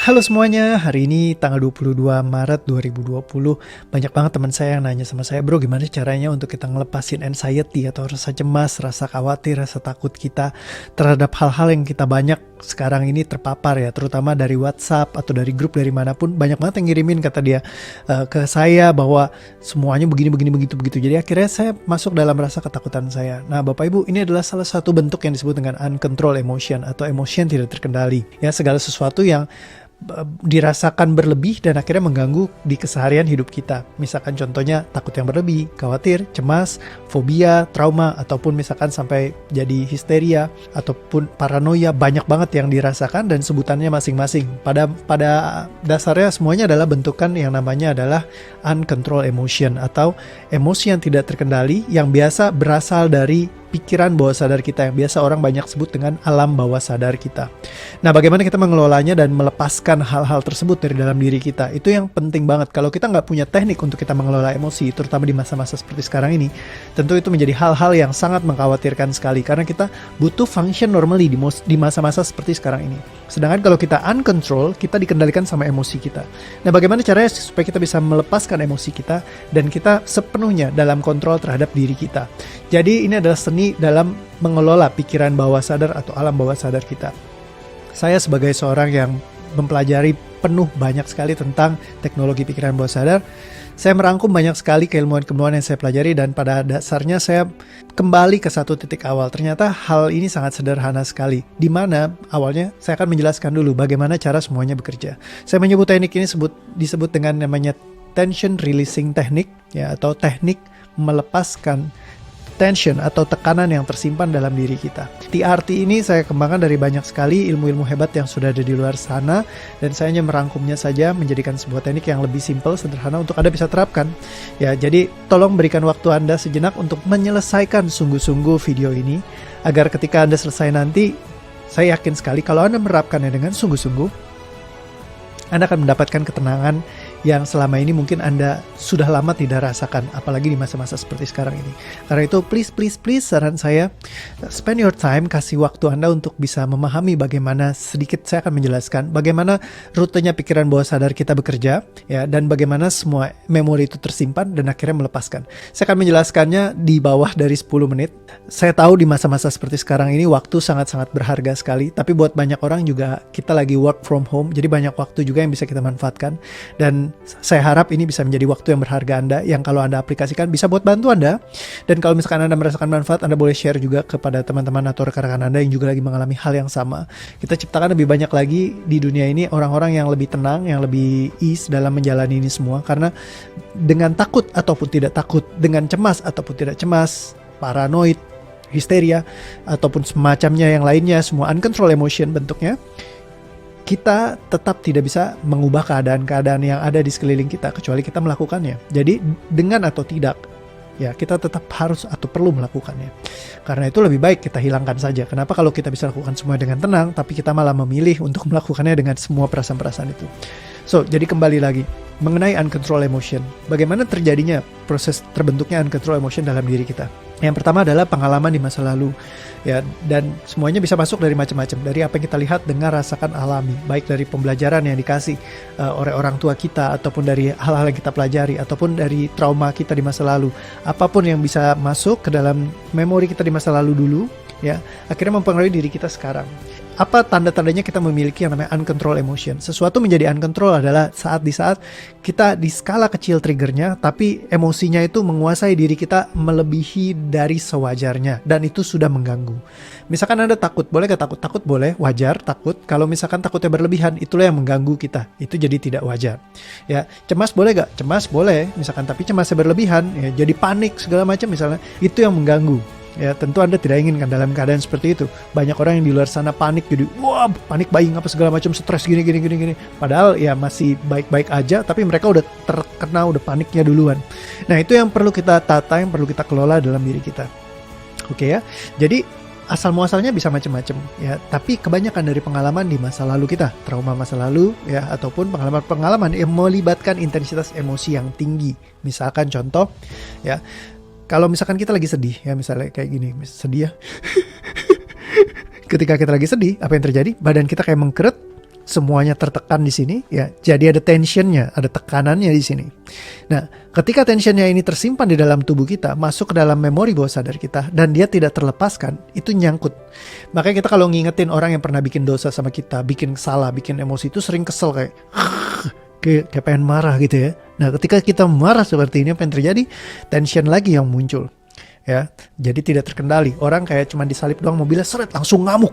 Halo semuanya, hari ini tanggal 22 Maret 2020. Banyak banget teman saya yang nanya sama saya, bro gimana caranya untuk kita ngelepasin anxiety atau rasa cemas, rasa khawatir, rasa takut kita terhadap hal-hal yang kita banyak sekarang ini terpapar ya, terutama dari WhatsApp atau dari grup dari manapun. Banyak banget yang ngirimin kata dia ke saya bahwa semuanya begini begitu. Jadi akhirnya saya masuk dalam rasa ketakutan saya. Nah Bapak Ibu, ini adalah salah satu bentuk yang disebut dengan uncontrolled emotion atau emosi yang tidak terkendali. Ya, segala sesuatu yang dirasakan berlebih dan akhirnya mengganggu di keseharian hidup kita. Misalkan contohnya takut yang berlebih, khawatir, cemas, fobia, trauma, ataupun misalkan sampai jadi histeria ataupun paranoia. Banyak banget yang dirasakan dan sebutannya masing-masing. Pada dasarnya semuanya adalah bentukan yang namanya adalah uncontrolled emotion atau emosi yang tidak terkendali yang biasa berasal dari pikiran bawah sadar kita, yang biasa orang banyak sebut dengan alam bawah sadar kita. Nah, bagaimana kita mengelolanya dan melepaskan hal-hal tersebut dari dalam diri kita, itu yang penting banget. Kalau kita nggak punya teknik untuk kita mengelola emosi, terutama di masa-masa seperti sekarang ini, tentu itu menjadi hal-hal yang sangat mengkhawatirkan sekali, karena kita butuh function normally di masa-masa seperti sekarang ini. Sedangkan kalau kita uncontrol, kita dikendalikan sama emosi kita. Nah, bagaimana caranya supaya kita bisa melepaskan emosi kita dan kita sepenuhnya dalam kontrol terhadap diri kita. Jadi ini adalah seni dalam mengelola pikiran bawah sadar atau alam bawah sadar kita. Saya sebagai seorang yang mempelajari penuh banyak sekali tentang teknologi pikiran bawah sadar, saya merangkum banyak sekali keilmuan-keilmuan yang saya pelajari dan pada dasarnya saya kembali ke satu titik awal. Ternyata hal ini sangat sederhana sekali, di mana awalnya saya akan menjelaskan dulu bagaimana cara semuanya bekerja. Saya menyebut teknik ini disebut dengan namanya tension releasing technique, ya, atau teknik melepaskan tension atau tekanan yang tersimpan dalam diri kita. TRT ini saya kembangkan dari banyak sekali ilmu-ilmu hebat yang sudah ada di luar sana, dan saya hanya merangkumnya saja menjadikan sebuah teknik yang lebih simpel, sederhana untuk Anda bisa terapkan. Ya, jadi tolong berikan waktu Anda sejenak untuk menyelesaikan sungguh-sungguh video ini, agar ketika Anda selesai nanti, saya yakin sekali kalau Anda menerapkannya dengan sungguh-sungguh, Anda akan mendapatkan ketenangan yang selama ini mungkin Anda sudah lama tidak rasakan, apalagi di masa-masa seperti sekarang ini. Karena itu please saran saya, spend your time, kasih waktu Anda untuk bisa memahami bagaimana, sedikit saya akan menjelaskan bagaimana rutenya pikiran bawah sadar kita bekerja, ya, dan bagaimana semua memori itu tersimpan dan akhirnya melepaskan. Saya akan menjelaskannya di bawah dari 10 menit. Saya tahu di masa-masa seperti sekarang ini waktu sangat-sangat berharga sekali, tapi buat banyak orang juga kita lagi work from home, jadi banyak waktu juga yang bisa kita manfaatkan, dan saya harap ini bisa menjadi waktu yang berharga Anda, yang kalau Anda aplikasikan bisa buat bantu Anda. Dan kalau misalkan Anda merasakan manfaat, Anda boleh share juga kepada teman-teman atau rekan-rekan Anda yang juga lagi mengalami hal yang sama. Kita ciptakan lebih banyak lagi di dunia ini orang-orang yang lebih tenang, yang lebih ease dalam menjalani ini semua. Karena dengan takut ataupun tidak takut, dengan cemas ataupun tidak cemas, paranoid, histeria, ataupun semacamnya yang lainnya, semua uncontrolled emotion bentuknya, kita tetap tidak bisa mengubah keadaan-keadaan yang ada di sekeliling kita kecuali kita melakukannya. Jadi dengan atau tidak, ya kita tetap harus atau perlu melakukannya. Karena itu lebih baik kita hilangkan saja. Kenapa kalau kita bisa lakukan semua dengan tenang, tapi kita malah memilih untuk melakukannya dengan semua perasaan-perasaan itu. So, jadi kembali lagi mengenai uncontrolled emotion. Bagaimana terjadinya proses terbentuknya uncontrolled emotion dalam diri kita? Yang pertama adalah pengalaman di masa lalu, ya, dan semuanya bisa masuk dari macam-macam, dari apa yang kita lihat, dengar, rasakan, alami, baik dari pembelajaran yang dikasih oleh orang tua kita, ataupun dari hal-hal yang kita pelajari, ataupun dari trauma kita di masa lalu. Apapun yang bisa masuk ke dalam memori kita di masa lalu dulu, ya, akhirnya mempengaruhi diri kita sekarang. Apa tanda-tandanya kita memiliki yang namanya uncontrolled emotion? Sesuatu menjadi uncontrolled adalah di saat kita di skala kecil triggernya, tapi emosinya itu menguasai diri kita melebihi dari sewajarnya, dan itu sudah mengganggu. Misalkan Anda takut, boleh gak takut? Takut boleh, wajar takut. Kalau misalkan takutnya berlebihan, itulah yang mengganggu kita. Itu jadi tidak wajar. Ya, cemas boleh gak? Cemas boleh, misalkan, tapi cemasnya berlebihan, ya, jadi panik segala macam misalnya, itu yang mengganggu. Ya, tentu Anda tidak inginkan dalam keadaan seperti itu. Banyak orang yang di luar sana panik, jadi wah, panik buying apa segala macam, stres gini. Padahal ya masih baik-baik aja, tapi mereka udah terkena, udah paniknya duluan. Nah, itu yang perlu kita tata, yang perlu kita kelola dalam diri kita. Oke ya. Jadi asal muasalnya bisa macam-macam, ya, tapi kebanyakan dari pengalaman di masa lalu kita, trauma masa lalu, ya, ataupun pengalaman-pengalaman yang melibatkan intensitas emosi yang tinggi. Misalkan contoh, ya, kalau misalkan kita lagi sedih, ya, misalnya kayak gini, sedih ya. Ketika kita lagi sedih, apa yang terjadi? Badan kita kayak mengkeret, semuanya tertekan di sini, ya. Jadi ada tensionnya, ada tekanannya di sini. Nah, ketika tensionnya ini tersimpan di dalam tubuh kita, masuk ke dalam memori bawah sadar kita, dan dia tidak terlepaskan, itu nyangkut. Makanya kita kalau ngingetin orang yang pernah bikin dosa sama kita, bikin salah, bikin emosi, itu sering kesel kayak pengen marah gitu ya. Nah, ketika kita marah seperti ini, apa yang terjadi? Tension lagi yang muncul. Ya, jadi tidak terkendali. Orang kayak cuma disalip doang, mobilnya seret langsung ngamuk,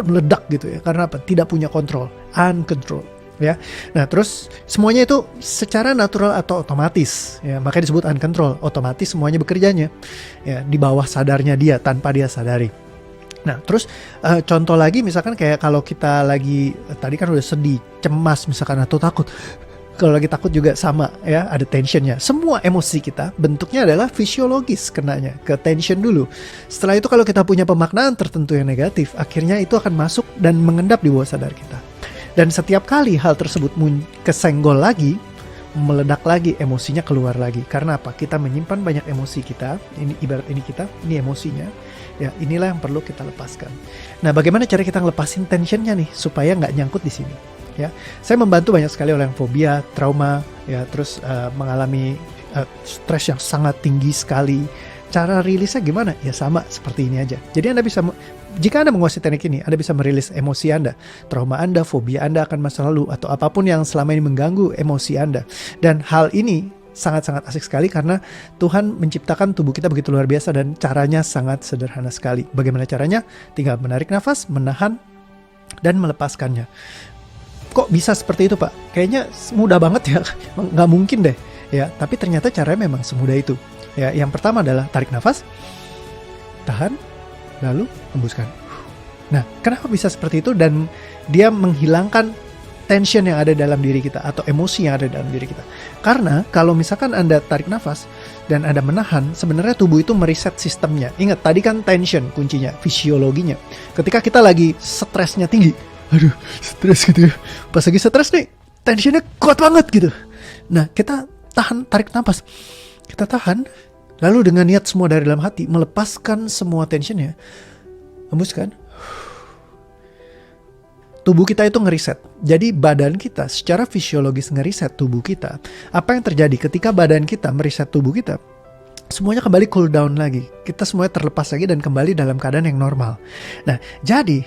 meledak gitu ya. Karena apa? Tidak punya kontrol, uncontrol. Ya, nah terus semuanya itu secara natural atau otomatis. Ya, makanya disebut uncontrol. Otomatis semuanya bekerjanya. Ya, di bawah sadarnya dia tanpa dia sadari. Nah, terus contoh lagi misalkan kayak kalau kita lagi tadi kan udah sedih, cemas misalkan atau takut. Kalau lagi takut juga sama ya, ada tensionnya. Semua emosi kita bentuknya adalah fisiologis kenanya, ke tension dulu. Setelah itu kalau kita punya pemaknaan tertentu yang negatif, akhirnya itu akan masuk dan mengendap di bawah sadar kita. Dan setiap kali hal tersebut kesenggol lagi, meledak lagi, emosinya keluar lagi. Karena apa? Kita menyimpan banyak emosi kita, ini ibarat ini kita, ini emosinya. Ya, inilah yang perlu kita lepaskan. Nah, bagaimana cara kita ngelepasin tensionnya nih, supaya nggak nyangkut di sini? Ya, saya membantu banyak sekali orang yang fobia, trauma, ya, terus mengalami stres yang sangat tinggi sekali. Cara rilisnya gimana? Ya sama seperti ini aja. Jadi Anda bisa, jika Anda menguasai teknik ini, Anda bisa merilis emosi Anda, trauma Anda, fobia Anda akan masa lalu, atau apapun yang selama ini mengganggu emosi Anda. Dan hal ini sangat-sangat asik sekali karena Tuhan menciptakan tubuh kita begitu luar biasa dan caranya sangat sederhana sekali. Bagaimana caranya? Tinggal menarik nafas, menahan, dan melepaskannya. Kok bisa seperti itu, Pak? Kayaknya mudah banget ya, nggak mungkin deh. Ya, tapi ternyata caranya memang semudah itu. Ya, yang pertama adalah tarik nafas, tahan, lalu hembuskan. Nah, kenapa bisa seperti itu? Dan dia menghilangkan tension yang ada dalam diri kita atau emosi yang ada dalam diri kita. Karena kalau misalkan Anda tarik nafas dan Anda menahan, sebenarnya tubuh itu mereset sistemnya. Ingat, tadi kan tension kuncinya, fisiologinya. Ketika kita lagi stresnya tinggi, aduh, stres gitu ya. Pas lagi stres nih, tensionnya kuat banget gitu. Nah, kita tahan, tarik nafas. Kita tahan, lalu dengan niat semua dari dalam hati, melepaskan semua tensionnya. Hembuskan. Tubuh kita itu ngeriset. Jadi badan kita secara fisiologis ngeriset tubuh kita. Apa yang terjadi ketika badan kita meriset tubuh kita? Semuanya kembali cool down lagi. Kita semuanya terlepas lagi dan kembali dalam keadaan yang normal. Nah, jadi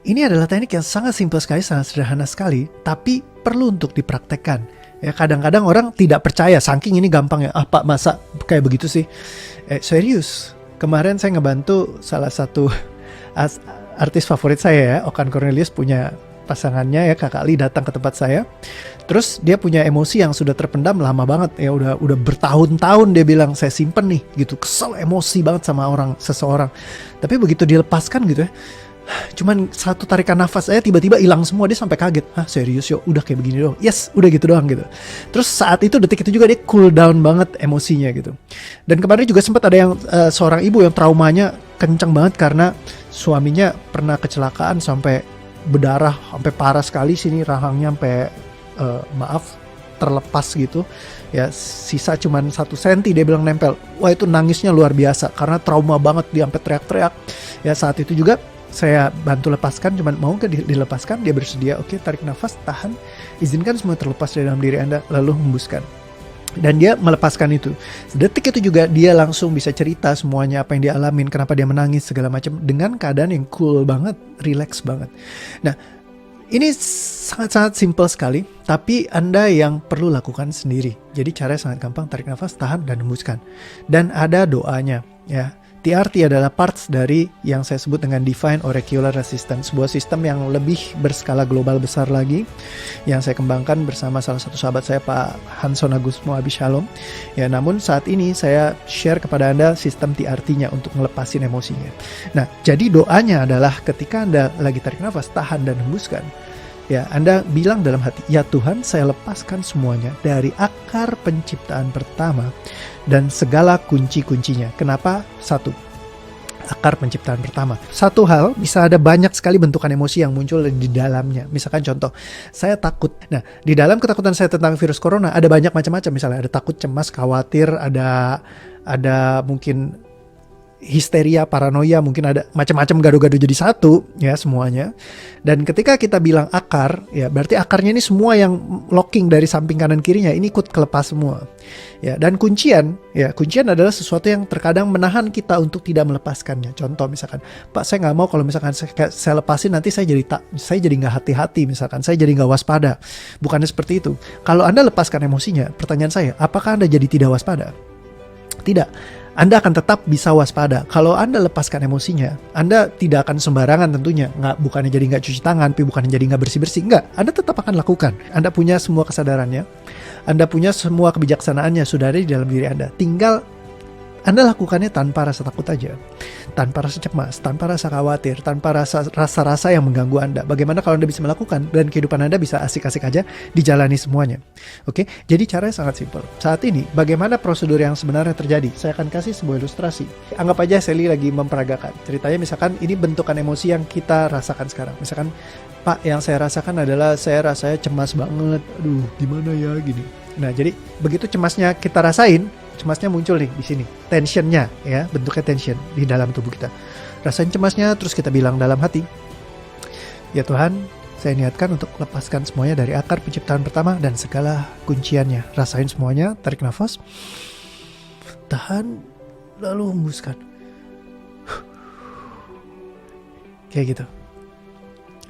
ini adalah teknik yang sangat simpel sekali, sangat sederhana sekali, tapi perlu untuk dipraktekkan. Ya, kadang-kadang orang tidak percaya, saking ini gampang ya. Ah, Pak, masa kayak begitu sih? Serius. Kemarin saya ngebantu salah satu artis favorit saya ya, Okan Cornelius punya pasangannya ya, Kakak Li datang ke tempat saya. Terus dia punya emosi yang sudah terpendam lama banget ya, udah bertahun-tahun dia bilang saya simpen nih gitu, kesel emosi banget sama seseorang. Tapi begitu dilepaskan gitu ya, cuman satu tarikan nafas saya tiba-tiba hilang semua. Dia sampai kaget, hah serius yo, udah kayak begini doang? Yes, udah gitu doang gitu. Terus saat itu, detik itu juga dia cool down banget emosinya gitu. Dan kemarin juga sempat ada yang seorang ibu yang traumanya kencang banget karena suaminya pernah kecelakaan sampai berdarah, sampai parah sekali sini rahangnya sampai terlepas gitu ya, sisa cuman 1 senti dia bilang nempel. Wah, itu nangisnya luar biasa karena trauma banget, dia sampai teriak-teriak ya. Saat itu juga saya bantu lepaskan, cuman mau dilepaskan, dia bersedia. Oke, tarik nafas, tahan, izinkan semua terlepas dari dalam diri Anda, lalu hembuskan. Dan dia melepaskan itu. Detik itu juga dia langsung bisa cerita semuanya, apa yang dia alamin, kenapa dia menangis, segala macam, dengan keadaan yang cool banget, relax banget. Nah, ini sangat-sangat simple sekali, tapi Anda yang perlu lakukan sendiri. Jadi caranya sangat gampang, tarik nafas, tahan, dan hembuskan. Dan ada doanya ya. TRT adalah parts dari yang saya sebut dengan Divine Auricular Resistance, sebuah sistem yang lebih berskala global besar lagi, yang saya kembangkan bersama salah satu sahabat saya, Pak Hanson Agusmo Abishalom. Ya, namun saat ini saya share kepada Anda sistem TRT-nya untuk ngelepasin emosinya. Nah, jadi doanya adalah ketika Anda lagi tarik nafas, tahan dan hembuskan. Ya, Anda bilang dalam hati, ya Tuhan, saya lepaskan semuanya dari akar penciptaan pertama dan segala kunci-kuncinya. Kenapa? 1. Akar penciptaan pertama. Satu hal, bisa ada banyak sekali bentukan emosi yang muncul di dalamnya. Misalkan contoh, saya takut. Nah, di dalam ketakutan saya tentang virus corona ada banyak macam-macam. Misalnya ada takut, cemas, khawatir, ada mungkin histeria, paranoia, mungkin ada macam-macam gado-gado jadi satu ya semuanya. Dan ketika kita bilang akar, ya berarti akarnya ini semua yang locking dari samping kanan kirinya ini ikut kelepas semua. Ya, dan kuncian adalah sesuatu yang terkadang menahan kita untuk tidak melepaskannya. Contoh misalkan, Pak saya nggak mau kalau misalkan saya lepasin nanti saya jadi nggak hati-hati, misalkan saya jadi nggak waspada. Bukannya seperti itu. Kalau Anda lepaskan emosinya, pertanyaan saya, apakah Anda jadi tidak waspada? Tidak. Anda akan tetap bisa waspada. Kalau Anda lepaskan emosinya, Anda tidak akan sembarangan tentunya. Bukannya jadi nggak cuci tangan, tapi bukannya jadi nggak bersih-bersih. Enggak, Anda tetap akan lakukan. Anda punya semua kesadarannya, Anda punya semua kebijaksanaannya sudah ada di dalam diri Anda. Tinggal Anda lakukannya tanpa rasa takut aja, tanpa rasa cemas, tanpa rasa khawatir, tanpa rasa-rasa yang mengganggu Anda. Bagaimana kalau Anda bisa melakukan dan kehidupan Anda bisa asik-asik aja dijalani semuanya. Oke, jadi caranya sangat simpel. Saat ini, bagaimana prosedur yang sebenarnya terjadi? Saya akan kasih sebuah ilustrasi. Anggap aja Sally lagi memperagakan. Ceritanya misalkan ini bentukan emosi yang kita rasakan sekarang. Misalkan, Pak, yang saya rasakan adalah saya rasanya cemas banget. Aduh, gimana ya gini. Nah, jadi begitu cemasnya kita rasain, cemasnya muncul nih di sini, tensionnya ya, bentuknya tension di dalam tubuh kita. Rasain cemasnya, terus kita bilang dalam hati, ya Tuhan, saya niatkan untuk lepaskan semuanya dari akar penciptaan pertama dan segala kunciannya. Rasain semuanya, tarik nafas, tahan, lalu hembuskan. Kayak gitu.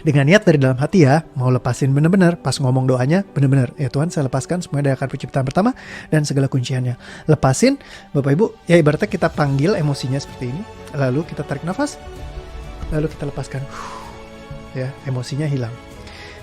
Dengan niat dari dalam hati ya, mau lepasin bener-bener, pas ngomong doanya bener-bener, ya Tuhan saya lepaskan semuanya dari akar penciptaan pertama dan segala kunciannya. Lepasin, Bapak Ibu, ya ibaratnya kita panggil emosinya seperti ini, lalu kita tarik nafas, lalu kita lepaskan, ya emosinya hilang.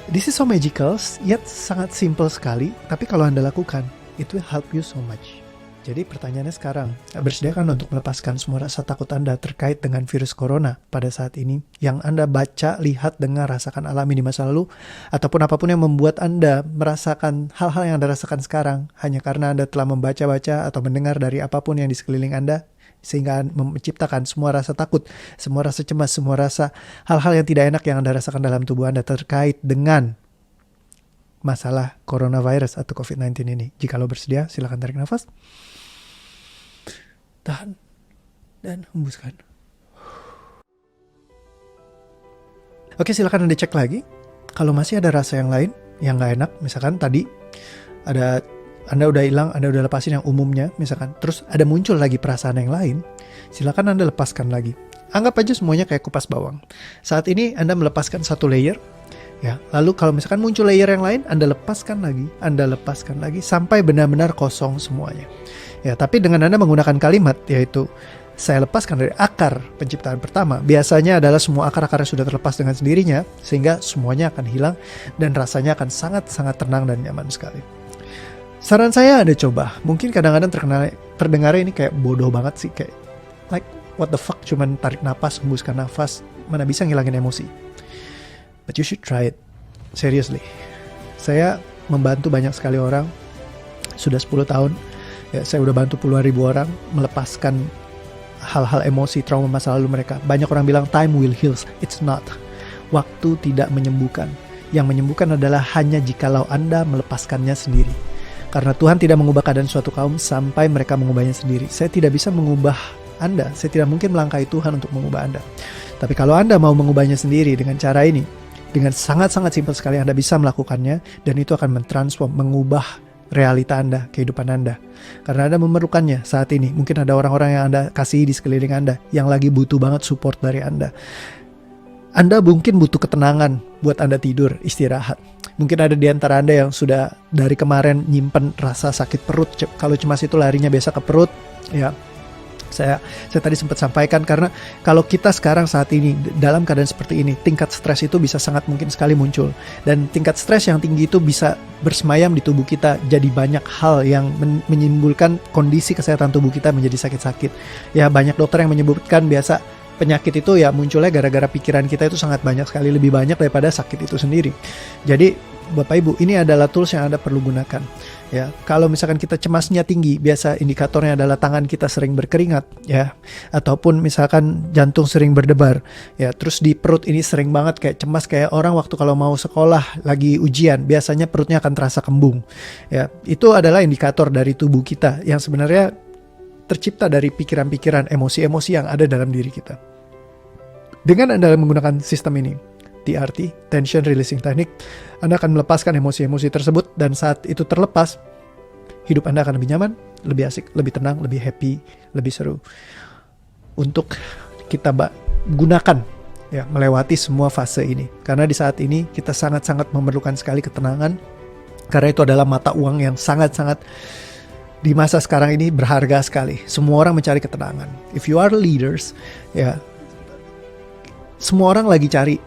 This is so magical, yet sangat simple sekali, tapi kalau Anda lakukan, it will help you so much. Jadi pertanyaannya sekarang, bersediakah untuk melepaskan semua rasa takut Anda terkait dengan virus corona pada saat ini yang Anda baca, lihat, dengar, rasakan, alami di masa lalu, ataupun apapun yang membuat Anda merasakan hal-hal yang Anda rasakan sekarang hanya karena Anda telah membaca-baca atau mendengar dari apapun yang di sekeliling Anda sehingga menciptakan semua rasa takut, semua rasa cemas, semua rasa hal-hal yang tidak enak yang Anda rasakan dalam tubuh Anda terkait dengan masalah coronavirus atau COVID-19 ini. Jika lo bersedia, silakan tarik nafas, tahan, dan hembuskan. Oke, silakan Anda cek lagi. Kalau masih ada rasa yang lain yang nggak enak, misalkan tadi ada Anda udah hilang, Anda udah lepasin yang umumnya, misalkan, terus ada muncul lagi perasaan yang lain, silakan Anda lepaskan lagi. Anggap aja semuanya kayak kupas bawang. Saat ini Anda melepaskan satu layer, ya. Lalu kalau misalkan muncul layer yang lain, Anda lepaskan lagi sampai benar-benar kosong semuanya. Ya, tapi dengan Anda menggunakan kalimat yaitu saya lepaskan dari akar penciptaan pertama, biasanya adalah semua akar-akarnya sudah terlepas dengan sendirinya sehingga semuanya akan hilang dan rasanya akan sangat-sangat tenang dan nyaman sekali. Saran saya Anda coba. Mungkin kadang-kadang terdengarnya ini kayak bodoh banget sih, kayak like what the fuck, cuman tarik napas, hembuskan nafas, mana bisa ngilangin emosi. But you should try it. Seriously. Saya membantu banyak sekali orang sudah 10 tahun. Ya, saya udah bantu puluhan ribu orang melepaskan hal-hal emosi, trauma masa lalu mereka. Banyak orang bilang time will heal. It's not. Waktu tidak menyembuhkan. Yang menyembuhkan adalah hanya jikalau Anda melepaskannya sendiri. Karena Tuhan tidak mengubah keadaan suatu kaum sampai mereka mengubahnya sendiri. Saya tidak bisa mengubah Anda. Saya tidak mungkin melangkahi Tuhan untuk mengubah Anda. Tapi kalau Anda mau mengubahnya sendiri dengan cara ini, dengan sangat-sangat simpel sekali Anda bisa melakukannya, dan itu akan mentransform, mengubah realita Anda, kehidupan Anda. Karena Anda memerlukannya saat ini. Mungkin ada orang-orang yang Anda kasihi di sekeliling Anda yang lagi butuh banget support dari Anda. Anda mungkin butuh ketenangan buat Anda tidur, istirahat. Mungkin ada di antara Anda yang sudah dari kemarin nyimpen rasa sakit perut. Kalau cemas itu larinya biasa ke perut, ya. Saya tadi sempat sampaikan, karena kalau kita sekarang saat ini dalam keadaan seperti ini, tingkat stres itu bisa sangat mungkin sekali muncul. Dan tingkat stres yang tinggi itu bisa bersemayam di tubuh kita. Jadi banyak hal yang menimbulkan kondisi kesehatan tubuh kita menjadi sakit-sakit. Ya, banyak dokter yang menyebutkan biasa penyakit itu ya munculnya gara-gara pikiran kita itu sangat banyak sekali, lebih banyak daripada sakit itu sendiri. Jadi Bapak Ibu, ini adalah tools yang Anda perlu gunakan. Ya, kalau misalkan kita cemasnya tinggi, biasa indikatornya adalah tangan kita sering berkeringat, ya, ataupun misalkan jantung sering berdebar, ya. Terus di perut ini sering banget kayak cemas, kayak orang waktu kalau mau sekolah lagi ujian, biasanya perutnya akan terasa kembung. Ya, itu adalah indikator dari tubuh kita yang sebenarnya tercipta dari pikiran-pikiran, emosi-emosi yang ada dalam diri kita. Dengan Anda menggunakan sistem ini, TRT, Tension Releasing Technique, Anda akan melepaskan emosi-emosi tersebut, dan saat itu terlepas, hidup Anda akan lebih nyaman, lebih asik, lebih tenang, lebih happy, lebih seru. Untuk kita gunakan ya, melewati semua fase ini. Karena di saat ini kita sangat-sangat memerlukan sekali ketenangan, karena itu adalah mata uang yang sangat-sangat di masa sekarang ini berharga sekali. Semua orang mencari ketenangan. If you are leaders, ya, semua orang lagi cari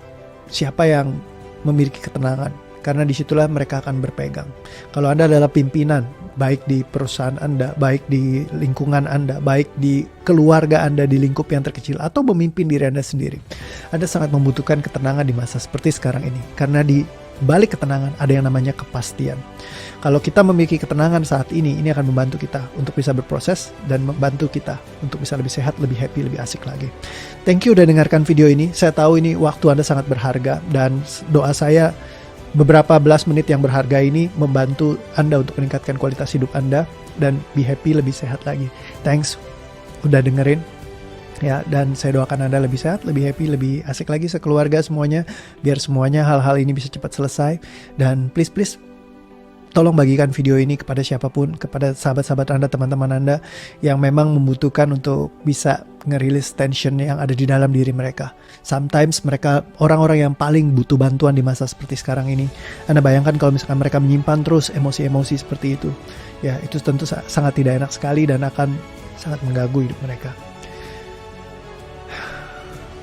siapa yang memiliki ketenangan, karena disitulah mereka akan berpegang. Kalau Anda adalah pimpinan, baik di perusahaan Anda, baik di lingkungan Anda, baik di keluarga Anda, di lingkup yang terkecil, atau memimpin diri Anda sendiri, Anda sangat membutuhkan ketenangan di masa seperti sekarang ini. Karena di balik ketenangan ada yang namanya kepastian. Kalau kita memiliki ketenangan saat ini akan membantu kita untuk bisa berproses dan membantu kita untuk bisa lebih sehat, lebih happy, lebih asik lagi. Thank you udah dengarkan video ini. Saya tahu ini waktu Anda sangat berharga, dan doa saya beberapa belas menit yang berharga ini membantu Anda untuk meningkatkan kualitas hidup Anda dan be happy, lebih sehat lagi. Thanks udah dengerin. Ya, dan saya doakan Anda lebih sehat, lebih happy, lebih asik lagi sekeluarga semuanya, biar semuanya hal-hal ini bisa cepat selesai. Dan please tolong bagikan video ini kepada siapapun, kepada sahabat-sahabat Anda, teman-teman Anda yang memang membutuhkan untuk bisa ngerilis tension yang ada di dalam diri mereka. Sometimes mereka orang-orang yang paling butuh bantuan di masa seperti sekarang ini. Anda bayangkan kalau misalkan mereka menyimpan terus emosi-emosi seperti itu. Ya, itu tentu sangat tidak enak sekali dan akan sangat mengganggu hidup mereka.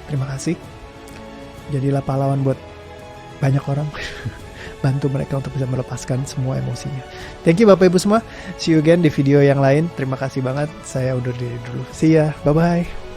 Terima kasih. Jadilah pahlawan buat banyak orang. Bantu mereka untuk bisa melepaskan semua emosinya. Thank you Bapak Ibu semua. See you again di video yang lain. Terima kasih banget. Saya undur diri dulu. See ya. Bye-bye.